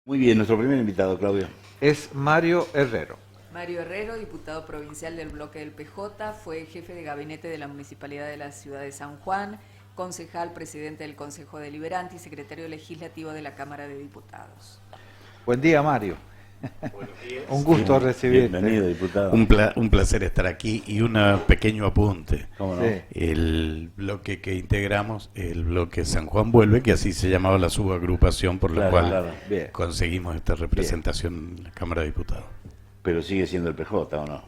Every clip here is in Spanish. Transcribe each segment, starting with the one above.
Muy bien, nuestro primer invitado, Claudio. Es Mario Herrero. Mario Herrero, diputado provincial del bloque del PJ, fue jefe de gabinete de la Municipalidad de la Ciudad de San Juan, concejal, presidente del Consejo Deliberante y secretario legislativo de la Cámara de Diputados. Buen día, Mario. Buenos días. Un gusto recibirte. Bienvenido, diputado. Un placer estar aquí y un pequeño apunte. ¿Cómo no? Sí. El bloque que integramos, el bloque San Juan Vuelve, que así se llamaba la subagrupación por la Claro, cual claro. Bien. conseguimos esta representación en la Cámara de Diputados. Pero sigue siendo el PJ, ¿o no?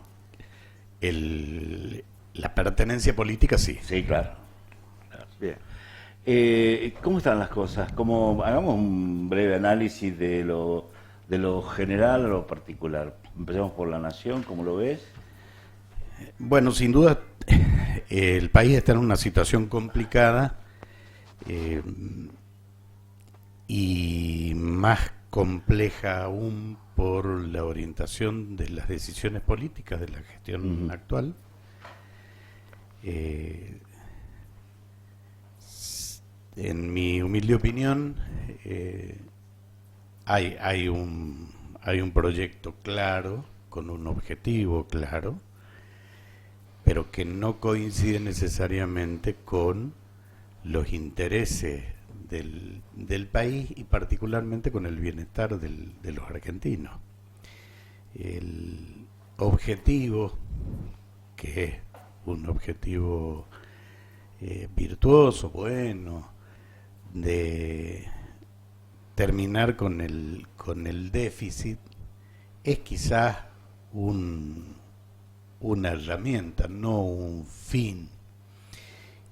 La pertenencia política sí. Sí, claro. Bien. ¿Cómo están las cosas? Hagamos un breve análisis de lo general a lo particular. Empecemos por la nación, ¿cómo lo ves? Bueno, sin duda, el país está en una situación complicada y más compleja aún por la orientación de las decisiones políticas de la gestión actual. En mi humilde opinión, hay un proyecto claro, con un objetivo claro, pero que no coincide necesariamente con los intereses del país y particularmente con el bienestar de los argentinos. El objetivo, que es un objetivo virtuoso, bueno, de terminar con el déficit, es quizás una herramienta, no un fin.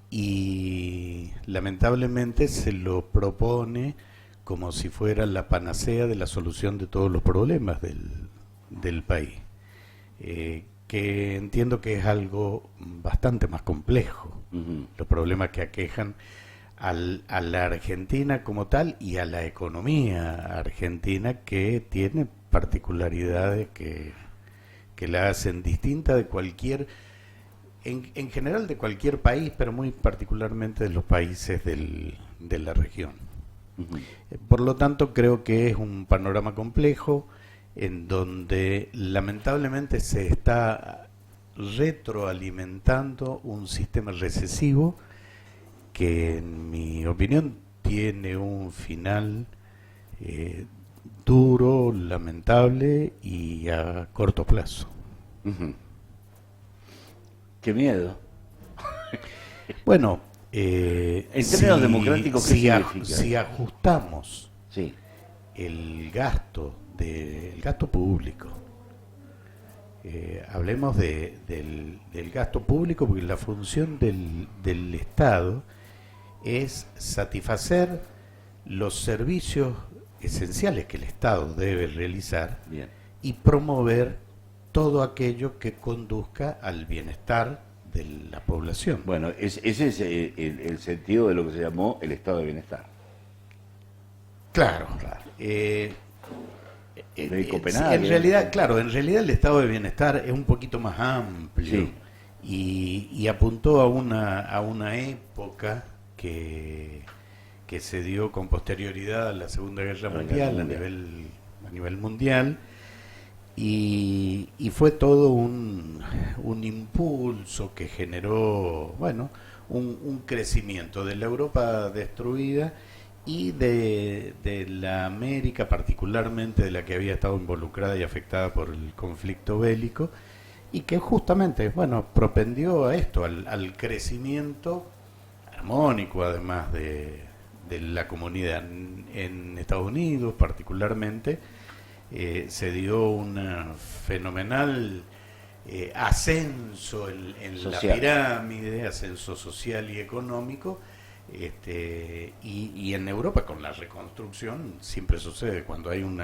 Y lamentablemente se lo propone como si fuera la panacea de la solución de todos los problemas del país, que entiendo que es algo bastante más complejo. Los problemas que aquejan a la Argentina como tal y a la economía argentina, que tiene particularidades que la hacen distinta de cualquier, en general de cualquier país, pero muy particularmente de los países de la región. Por lo tanto, creo que es un panorama complejo en donde lamentablemente se está retroalimentando un sistema recesivo que, en mi opinión, tiene un final duro, lamentable y a corto plazo. ¡Qué miedo! Bueno, en términos democráticos, ¿qué significa? Si ajustamos Sí. el gasto público, hablemos del gasto público, porque la función del Estado es satisfacer los servicios esenciales que el Estado debe realizar. Bien. Y promover todo aquello que conduzca al bienestar de la población. Bueno, ese es el sentido de lo que se llamó el estado de bienestar. Claro. De Copenhague. En realidad, claro, en realidad el estado de bienestar es un poquito más amplio. Sí. Y apuntó a una época que se dio con posterioridad a la Segunda Guerra Mundial, a nivel mundial, y fue todo un impulso que generó, bueno, un crecimiento de la Europa destruida y de la América, particularmente de la que había estado involucrada y afectada por el conflicto bélico, y que justamente, bueno, propendió a esto, al crecimiento armónico, además de la comunidad. En Estados Unidos, particularmente, se dio un fenomenal ascenso en la pirámide, ascenso social y económico. Y en Europa, con la reconstrucción, siempre sucede cuando hay un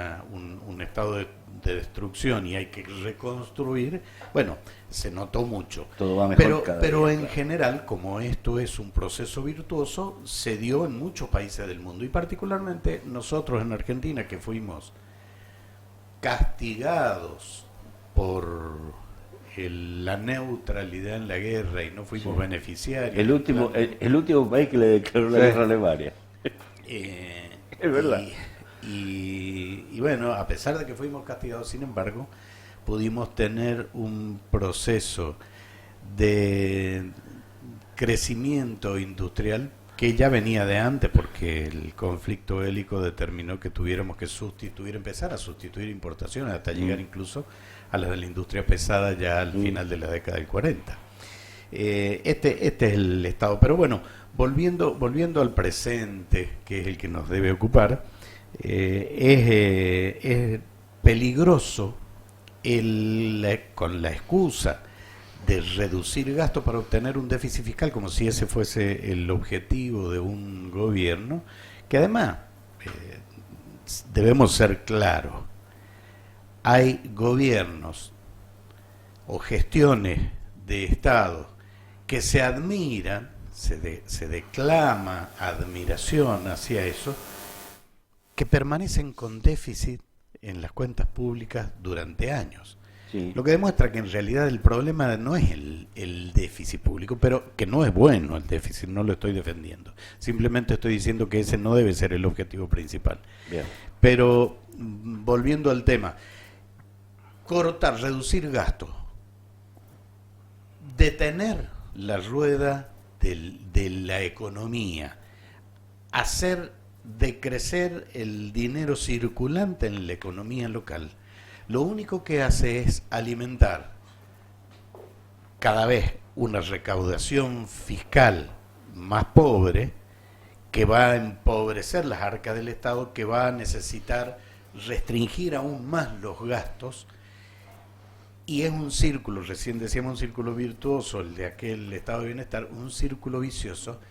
estado de destrucción y hay que reconstruir. Bueno, se notó mucho, Todo va mejor pero día, en claro. general, como esto es un proceso virtuoso, se dio en muchos países del mundo, y particularmente nosotros en Argentina, que fuimos castigados por la neutralidad en la guerra y no fuimos beneficiarios. El último país que le declaró la guerra a Alemania. Es verdad. Y y bueno, a pesar de que fuimos castigados, sin embargo, pudimos tener un proceso de crecimiento industrial que ya venía de antes, porque el conflicto bélico determinó que tuviéramos que empezar a sustituir importaciones hasta llegar incluso a las de la industria pesada ya al final de la década del 40. Este es el estado. Pero bueno, volviendo al presente, que es el que nos debe ocupar, es peligroso con la excusa de reducir gastos para obtener un déficit fiscal, como si ese fuese el objetivo de un gobierno, que además debemos ser claros, hay gobiernos o gestiones de Estado que se admiran, se declama admiración hacia eso, que permanecen con déficit en las cuentas públicas durante años. Sí. Lo que demuestra que en realidad el problema no es el déficit público, pero que no es bueno el déficit, no lo estoy defendiendo. Simplemente estoy diciendo que ese no debe ser el objetivo principal. Bien. Pero volviendo al tema, cortar, reducir gastos, detener la rueda de la economía, hacer decrecer el dinero circulante en la economía local, lo único que hace es alimentar cada vez una recaudación fiscal más pobre, que va a empobrecer las arcas del Estado, que va a necesitar restringir aún más los gastos, y es un círculo, recién decíamos un círculo virtuoso, el de aquel estado de bienestar, un círculo vicioso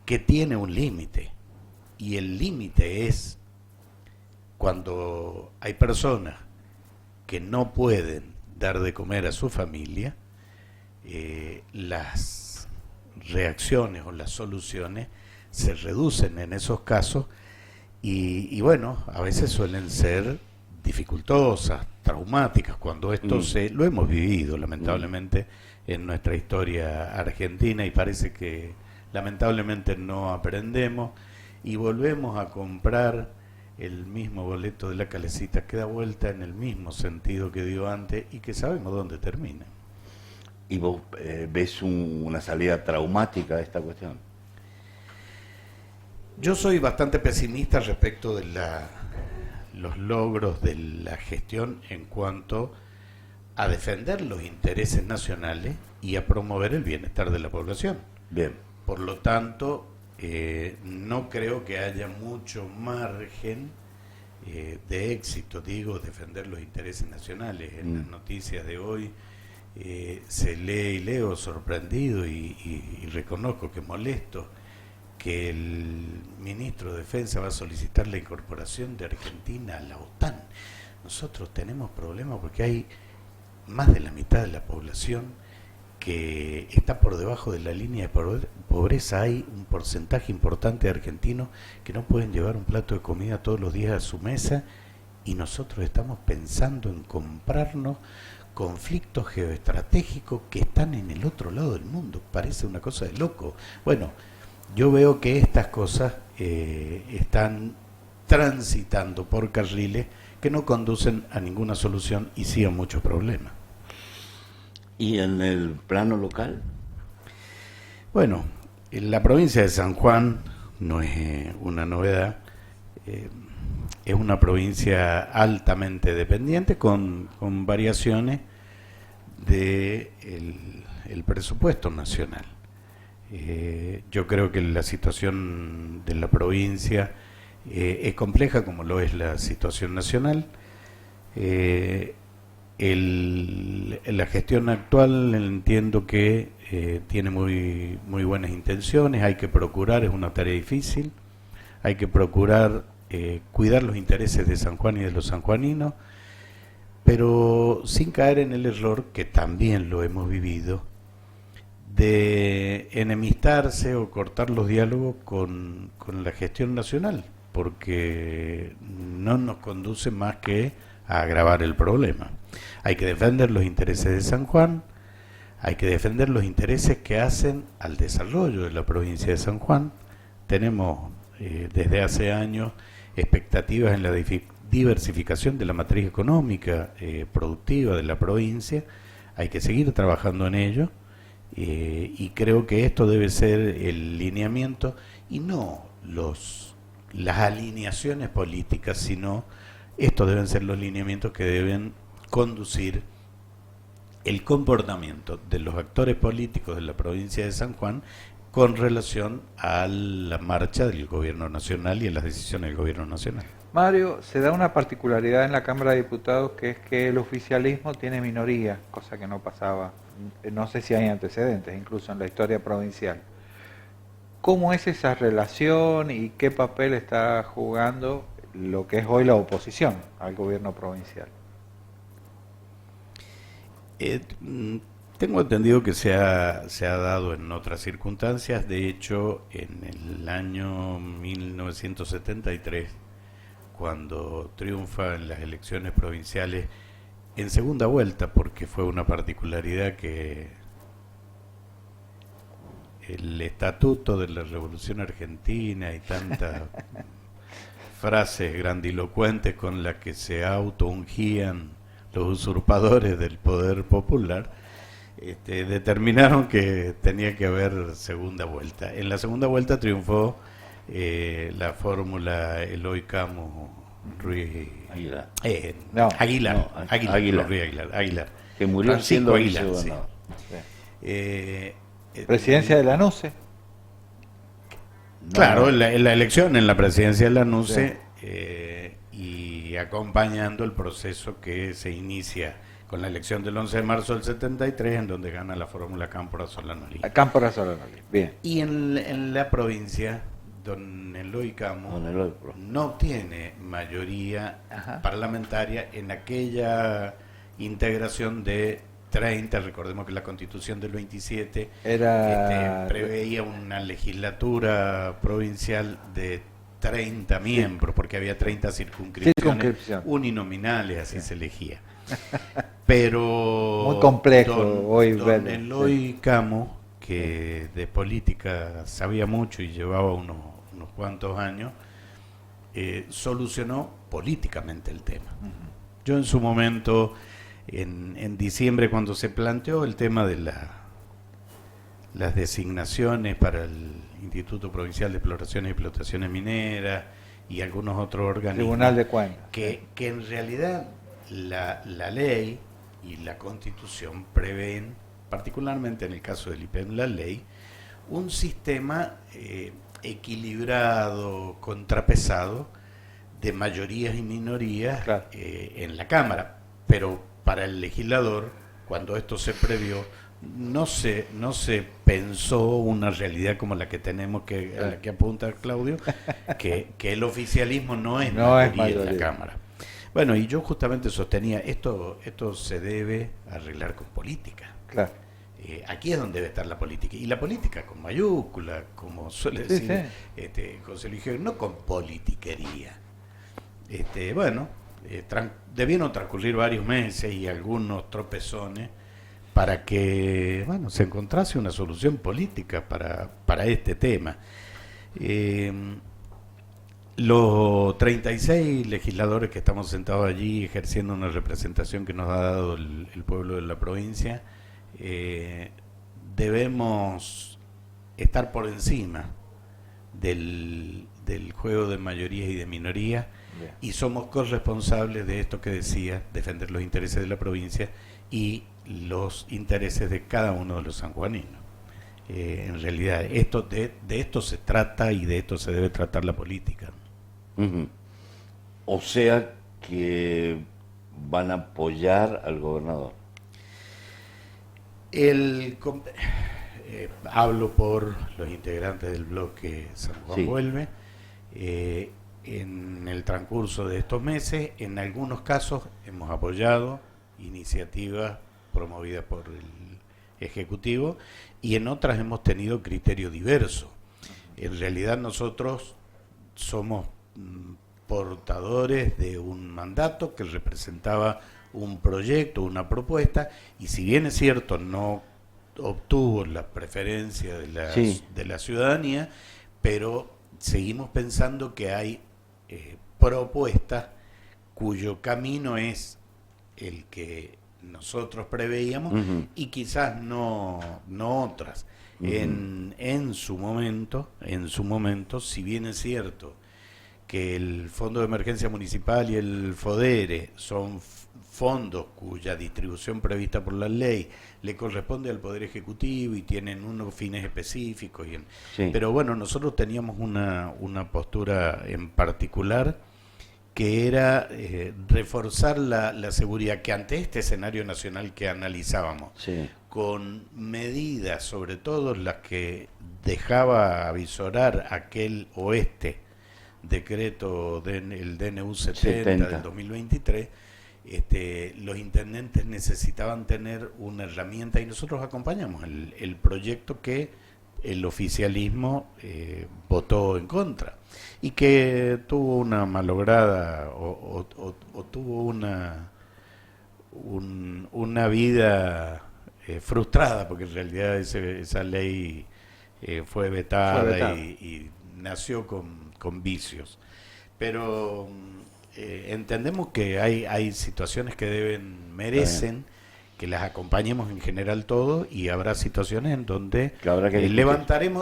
que tiene un límite, y el límite es cuando hay personas que no pueden dar de comer a su familia, las reacciones o las soluciones se reducen en esos casos y bueno, a veces suelen ser dificultosas, traumáticas, cuando esto lo hemos vivido lamentablemente en nuestra historia argentina, y parece que lamentablemente no aprendemos y volvemos a comprar el mismo boleto de la calecita que da vuelta en el mismo sentido que dio antes y que sabemos dónde termina. ¿Y vos ves una salida traumática a esta cuestión? Yo soy bastante pesimista respecto de los logros de la gestión en cuanto a defender los intereses nacionales y a promover el bienestar de la población. Bien. Por lo tanto, no creo que haya mucho margen de éxito, digo, defender los intereses nacionales. En las noticias de hoy se lee y leo sorprendido y reconozco que molesto que el ministro de Defensa va a solicitar la incorporación de Argentina a la OTAN. Nosotros tenemos problemas porque hay más de la mitad de la población que está por debajo de la línea de pobreza. Hay un porcentaje importante de argentinos que no pueden llevar un plato de comida todos los días a su mesa, y nosotros estamos pensando en comprarnos conflictos geoestratégicos que están en el otro lado del mundo. Parece una cosa de loco. Bueno, yo veo que estas cosas están transitando por carriles que no conducen a ninguna solución y sí a muchos problemas. ¿Y en el plano local? Bueno, en la provincia de San Juan no es una novedad, es una provincia altamente dependiente con variaciones del el presupuesto nacional. Yo creo que la situación de la provincia es compleja, como lo es la situación nacional. La gestión actual entiendo que tiene muy buenas intenciones. Hay que procurar, es una tarea difícil, hay que procurar cuidar los intereses de San Juan y de los sanjuaninos, pero sin caer en el error, que también lo hemos vivido, de enemistarse o cortar los diálogos con la gestión nacional, porque no nos conduce más que a agravar el problema. Hay que defender los intereses de San Juan, hay que defender los intereses que hacen al desarrollo de la provincia de San Juan. Tenemos desde hace años expectativas en la diversificación de la matriz económica productiva de la provincia. Hay que seguir trabajando en ello, y creo que esto debe ser el lineamiento, y no las alineaciones políticas, sino estos deben ser los lineamientos que deben conducir el comportamiento de los actores políticos de la provincia de San Juan con relación a la marcha del gobierno nacional y a las decisiones del gobierno nacional. Mario, se da una particularidad en la Cámara de Diputados, que es que el oficialismo tiene minoría, cosa que no pasaba, no sé si hay antecedentes, incluso en la historia provincial. ¿Cómo es esa relación y qué papel está jugando lo que es hoy la oposición al gobierno provincial? Tengo entendido que se ha dado en otras circunstancias. De hecho, en el año 1973, cuando triunfa en las elecciones provinciales en segunda vuelta, porque fue una particularidad que el estatuto de la Revolución Argentina y tantas frases grandilocuentes con las que se autoungían los usurpadores del poder popular, determinaron que tenía que haber segunda vuelta. En la segunda vuelta triunfó la fórmula Eloy Camo Ruiz Aguilar. Aguilar, que murió Francisco siendo Aguilar, sí. ¿Presidencia de la NUCE? Claro, en la elección en la presidencia de la NUCE, y acompañando el proceso que se inicia con la elección del 11 de marzo del 73, en donde gana la fórmula Cámpora Solanolí. Cámpora Solanolí, bien. Y en la provincia, don Eloy Camo no obtiene mayoría parlamentaria en aquella integración de 30, recordemos que la Constitución del 27 preveía una legislatura provincial de 30 miembros, porque había 30 circunscripciones uninominales, así se elegía. Pero muy complejo don Eloy Camo, que de política sabía mucho y llevaba unos cuantos años, solucionó políticamente el tema. Yo en su momento, en diciembre, cuando se planteó el tema de las designaciones para el Instituto Provincial de Exploraciones y Explotaciones Mineras y algunos otros organismos, Tribunal de Cuentas, que en realidad la ley y la Constitución prevén, particularmente en el caso del IPEM, la ley, un sistema equilibrado, contrapesado, de mayorías y minorías, claro, en la Cámara. Pero para el legislador, cuando esto se previó, no se pensó una realidad como la que tenemos, a la que apunta Claudio, que el oficialismo no es mayoría en la Cámara. Bueno, y yo justamente sostenía, esto se debe arreglar con política. Claro. Aquí es donde debe estar la política. Y la política con mayúscula, como suele decir José Luis Gil, no con politiquería. Debieron transcurrir varios meses y algunos tropezones para que se encontrase una solución política para este tema. Los 36 legisladores que estamos sentados allí ejerciendo una representación que nos ha dado el pueblo de la provincia, debemos estar por encima del juego de mayorías y de minorías, y somos corresponsables de esto que decía, defender los intereses de la provincia y los intereses de cada uno de los sanjuaninos. En realidad, de esto se trata y de esto se debe tratar la política. O sea que van a apoyar al gobernador. Hablo por los integrantes del bloque San Juan Vuelve. En el transcurso de estos meses, en algunos casos hemos apoyado iniciativas promovidas por el Ejecutivo y en otras hemos tenido criterio diverso. En realidad nosotros somos portadores de un mandato que representaba un proyecto, una propuesta, y si bien es cierto no obtuvo la preferencia de la ciudadanía, pero seguimos pensando que hay propuestas cuyo camino es el que nosotros preveíamos y quizás no otras. En su momento, si bien es cierto que el Fondo de Emergencia Municipal y el FODERE son fondos cuya distribución prevista por la ley le corresponde al Poder Ejecutivo y tienen unos fines específicos. Pero bueno, nosotros teníamos una postura en particular que era reforzar la seguridad, que ante este escenario nacional que analizábamos, con medidas, sobre todo las que dejaba avisorar aquel decreto el DNU 70 del 2023, los intendentes necesitaban tener una herramienta y nosotros acompañamos el proyecto que el oficialismo votó en contra y que tuvo una malograda o tuvo una vida frustrada, porque en realidad esa ley fue vetada y nació con vicios. Pero entendemos que hay situaciones que merecen que las acompañemos en general todos, y habrá situaciones en donde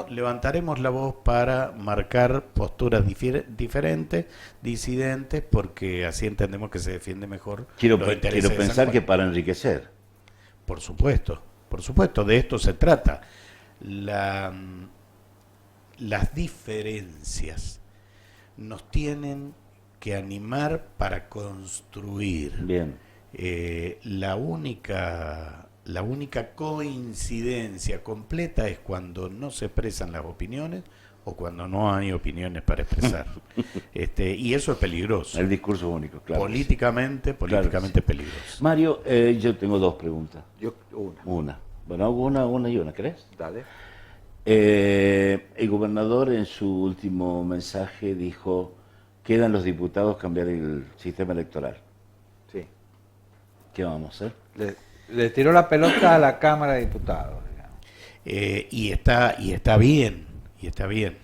levantaremos la voz para marcar posturas diferentes, disidentes, porque así entendemos que se defiende mejor. Quiero pensar que para enriquecer. Por supuesto, de esto se trata. Las diferencias nos tienen que animar para construir. Bien. La única coincidencia completa es cuando no se expresan las opiniones o cuando no hay opiniones para expresar. Y eso es peligroso. El discurso único, claro. Políticamente peligroso. Mario, yo tengo dos preguntas. Una. Bueno, una y una, ¿crees? Dale. El gobernador en su último mensaje dijo: quedan los diputados cambiar el sistema electoral. Sí. ¿Qué vamos a hacer? Le tiró la pelota a la Cámara de Diputados, digamos. Y está bien,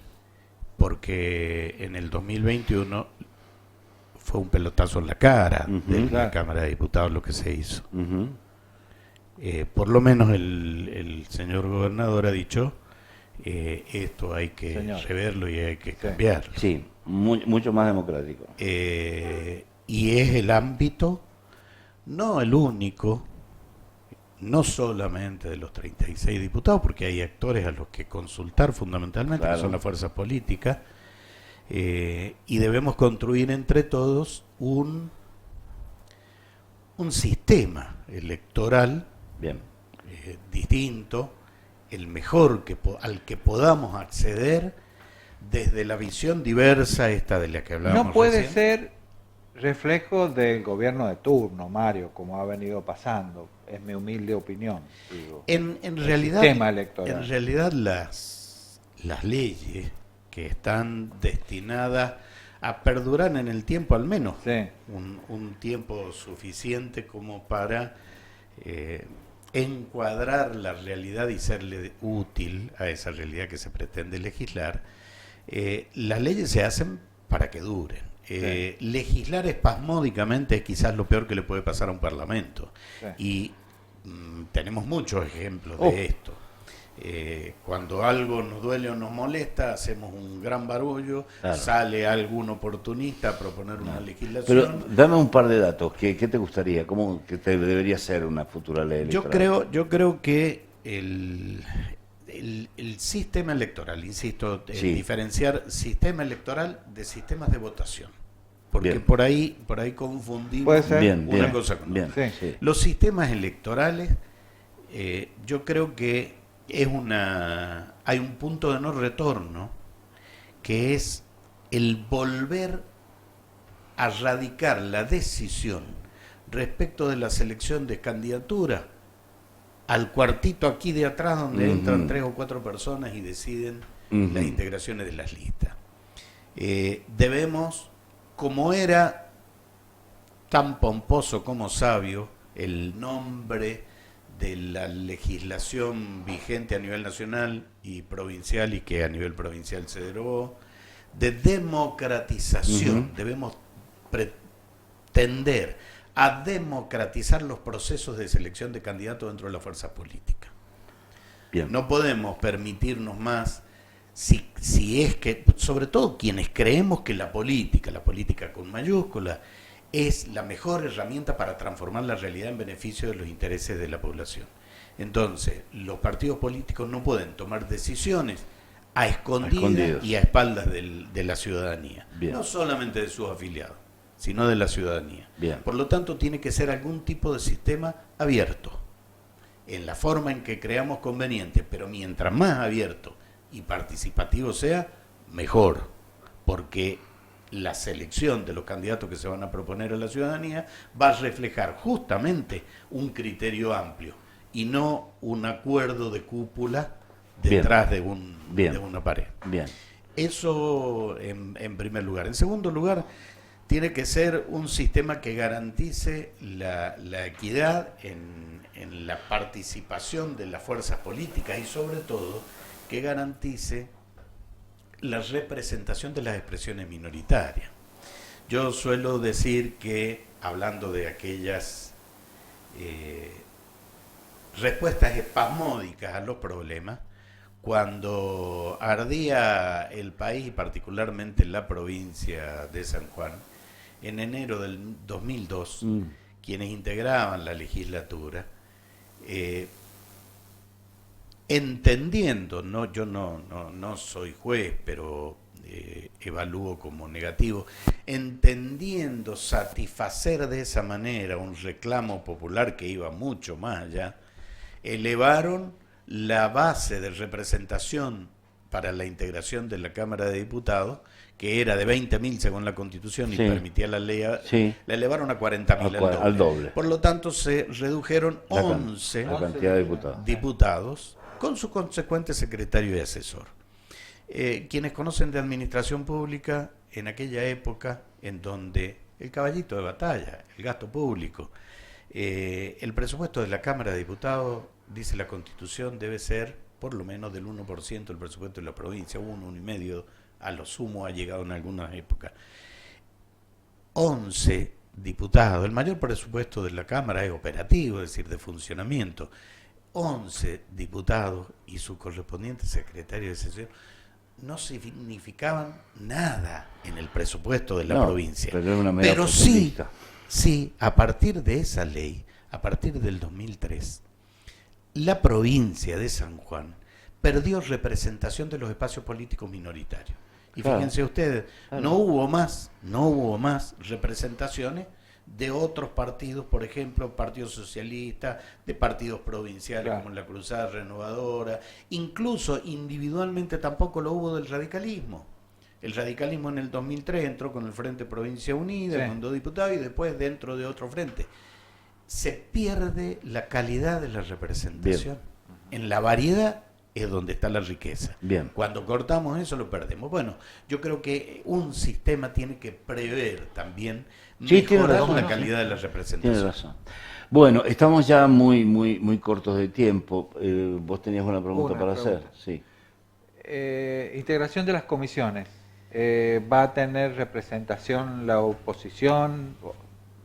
porque en el 2021 fue un pelotazo en la cara de la Cámara de Diputados lo que se hizo. Por lo menos el señor gobernador ha dicho, esto hay que reverlo y hay que cambiarlo. Sí, mucho más democrático. Y es el ámbito, no el único, no solamente de los 36 diputados, porque hay actores a los que consultar fundamentalmente, que son las fuerzas políticas, y debemos construir entre todos un sistema electoral distinto, el mejor al que podamos acceder desde la visión diversa esta de la que hablábamos. No puede recién. ser reflejo del gobierno de turno, Mario, como ha venido pasando, es mi humilde opinión. Digo, en realidad, sistema electoral. En realidad las leyes que están destinadas a perdurar en el tiempo, al menos un tiempo suficiente como para encuadrar la realidad y serle útil a esa realidad que se pretende legislar, las leyes se hacen para que duren. Legislar espasmódicamente es quizás lo peor que le puede pasar a un parlamento. Y tenemos muchos ejemplos de esto. Cuando algo nos duele o nos molesta, hacemos un gran barullo, sale algún oportunista a proponer una legislación. Pero dame un par de datos. ¿Qué te gustaría? ¿Cómo que te debería ser una futura ley electoral? Yo creo que el sistema electoral, insisto, diferenciar sistema electoral de sistemas de votación. Porque por ahí confundimos una cosa con otra. Sí. Los sistemas electorales, yo creo que hay un punto de no retorno, que es el volver a radicar la decisión respecto de la selección de candidatura al cuartito aquí de atrás, donde entran 3 o 4 personas y deciden las integraciones de las listas. Debemos, como era tan pomposo como sabio el nombre de la legislación vigente a nivel nacional y provincial, y que a nivel provincial se derogó, de democratización, debemos tender a democratizar los procesos de selección de candidatos dentro de la fuerza política. Bien. No podemos permitirnos más, si es que, sobre todo quienes creemos que la política con mayúscula, es la mejor herramienta para transformar la realidad en beneficio de los intereses de la población. Entonces, los partidos políticos no pueden tomar decisiones a escondidas y a espaldas de la ciudadanía. Bien. No solamente de sus afiliados, sino de la ciudadanía. Bien. Por lo tanto, tiene que ser algún tipo de sistema abierto, en la forma en que creamos conveniente, pero mientras más abierto y participativo sea, mejor, porque la selección de los candidatos que se van a proponer a la ciudadanía va a reflejar justamente un criterio amplio y no un acuerdo de cúpula detrás de una pared. Bien. Eso en primer lugar. En segundo lugar, tiene que ser un sistema que garantice la equidad en la participación de las fuerzas políticas y sobre todo que garantice la representación de las expresiones minoritarias. Yo suelo decir que, hablando de aquellas respuestas espasmódicas a los problemas, cuando ardía el país, particularmente la provincia de San Juan, en enero del 2002, quienes integraban la legislatura, entendiendo, yo no soy juez, pero evalúo como negativo, entendiendo satisfacer de esa manera un reclamo popular que iba mucho más allá, elevaron la base de representación para la integración de la Cámara de Diputados, que era de 20.000 según la Constitución y permitía la ley, la elevaron a 40.000, al doble. Por lo tanto, se redujeron 11 la cantidad de diputados con su consecuente secretario y asesor. Quienes conocen de administración pública, en aquella época en donde el caballito de batalla, el gasto público, el presupuesto de la Cámara de Diputados, dice la Constitución, debe ser por lo menos del 1% del presupuesto de la provincia, 1,5%, a lo sumo ha llegado en algunas épocas. 11 diputados, el mayor presupuesto de la Cámara es operativo, es decir, de funcionamiento. 11 diputados y su correspondiente secretario de sesión no significaban nada en el presupuesto de la provincia. Pero sí, a partir de esa ley, a partir del 2003, la provincia de San Juan perdió representación de los espacios políticos minoritarios. Y fíjense ustedes, no hubo más representaciones de otros partidos, por ejemplo, Partido Socialista, de partidos provinciales como la Cruzada Renovadora, incluso individualmente tampoco lo hubo del radicalismo. El radicalismo en el 2003 entró con el Frente Provincia Unida, con 2 diputados, y después dentro de otro frente. Se pierde la calidad de la representación. En la variedad es donde está la riqueza. Cuando cortamos eso lo perdemos. Bueno, yo creo que un sistema tiene que prever también mejorar la calidad de la representación. Tiene razón. Bueno, estamos ya muy cortos de tiempo. Vos tenías una pregunta para hacer. Sí. Integración de las comisiones. ¿Va a tener representación la oposición?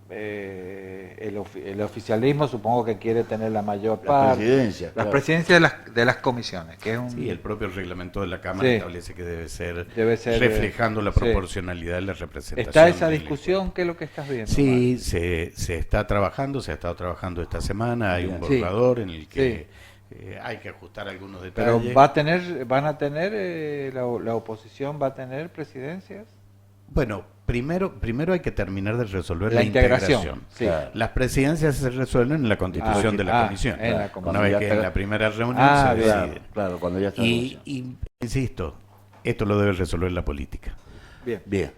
El oficialismo supongo que quiere tener la mayor parte. Las presidencias de las comisiones, que es Sí, el propio reglamento de la Cámara establece que debe ser reflejando la proporcionalidad de la representación. ¿Está esa discusión? ¿Qué es lo que estás viendo? Sí, se está trabajando, se ha estado trabajando esta semana, hay un borrador en el que hay que ajustar algunos detalles. Pero van a tener, la oposición va a tener presidencias. Bueno, primero hay que terminar de resolver la integración. Las presidencias se resuelven en la constitución de la comisión. Una vez que en la primera reunión se decide. Cuando ya está y insisto, esto lo debe resolver la política. Bien.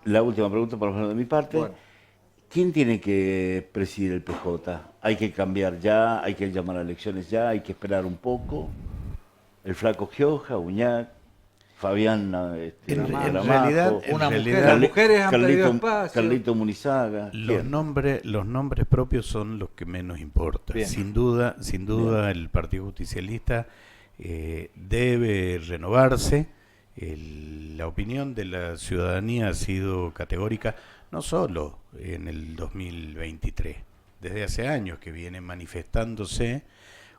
La última pregunta, por lo menos de mi parte. ¿Quién tiene que presidir el PJ? ¿Hay que cambiar ya? ¿Hay que llamar a elecciones ya? ¿Hay que esperar un poco? ¿El flaco Gioja, Uñac? Fabián, en realidad, las mujeres han pedido espacio. Carlito Munizaga. Los nombres propios son los que menos importan. Sin duda el Partido Justicialista debe renovarse. La opinión de la ciudadanía ha sido categórica, no solo en el 2023, desde hace años que viene manifestándose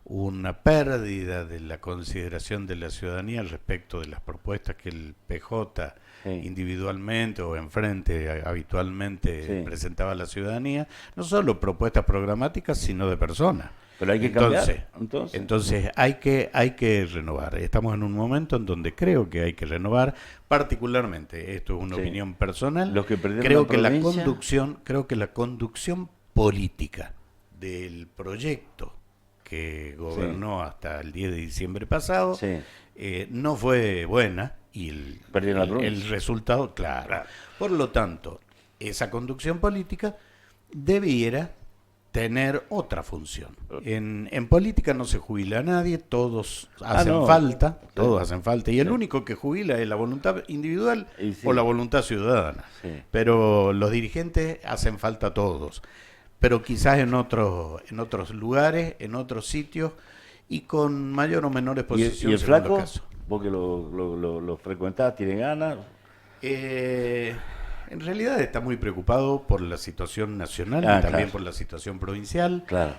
una pérdida de la consideración de la ciudadanía respecto de las propuestas que el PJ individualmente o enfrente habitualmente presentaba a la ciudadanía, no solo propuestas programáticas, sino de personas. Pero hay que cambiar. Entonces hay que renovar. Estamos en un momento en donde creo que hay que renovar, particularmente, esto es una opinión personal, Los que creo que la conducción política del proyecto que gobernó hasta el 10 de diciembre pasado no fue buena y el resultado, claro. Por lo tanto, esa conducción política debiera tener otra función. En política no se jubila a nadie, todos hacen falta, y el único que jubila es la voluntad individual o la voluntad ciudadana. Pero los dirigentes hacen falta todos, pero quizás en otros lugares, en otros sitios y con mayor o menor exposición. ¿Y el flaco? ¿Vos que lo frecuentás, tiene ganas? En realidad está muy preocupado por la situación nacional y también por la situación provincial. Claro.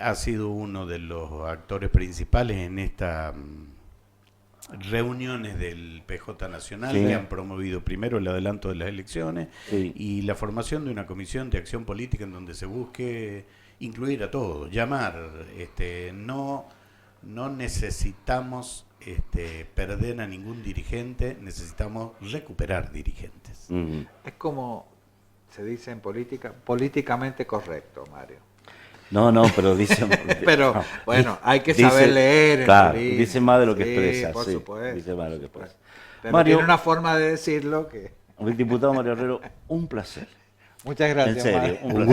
Ha sido uno de los actores principales en estas reuniones del PJ Nacional que han promovido primero el adelanto de las elecciones y la formación de una comisión de acción política en donde se busque incluir a todos, llamar, no necesitamos perder a ningún dirigente, necesitamos recuperar dirigentes. Es como se dice en política, políticamente correcto, Mario. No, pero dice... pero bueno, hay que saber leer. Claro, dice más de lo que expresa. Por supuesto. Dice más de lo que expresa. Pero Mario, tiene una forma de decirlo que... El diputado Mario Herrero, un placer. Muchas gracias, en serio, Mario. Un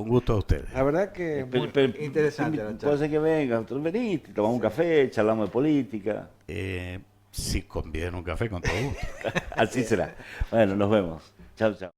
gusto a ustedes. La verdad que muy interesante la charla. Puede ser que venga, veniste, tomamos un café, charlamos de política. Si convidan un café, con todo gusto. Así será. Bueno, nos vemos. Chao, chao.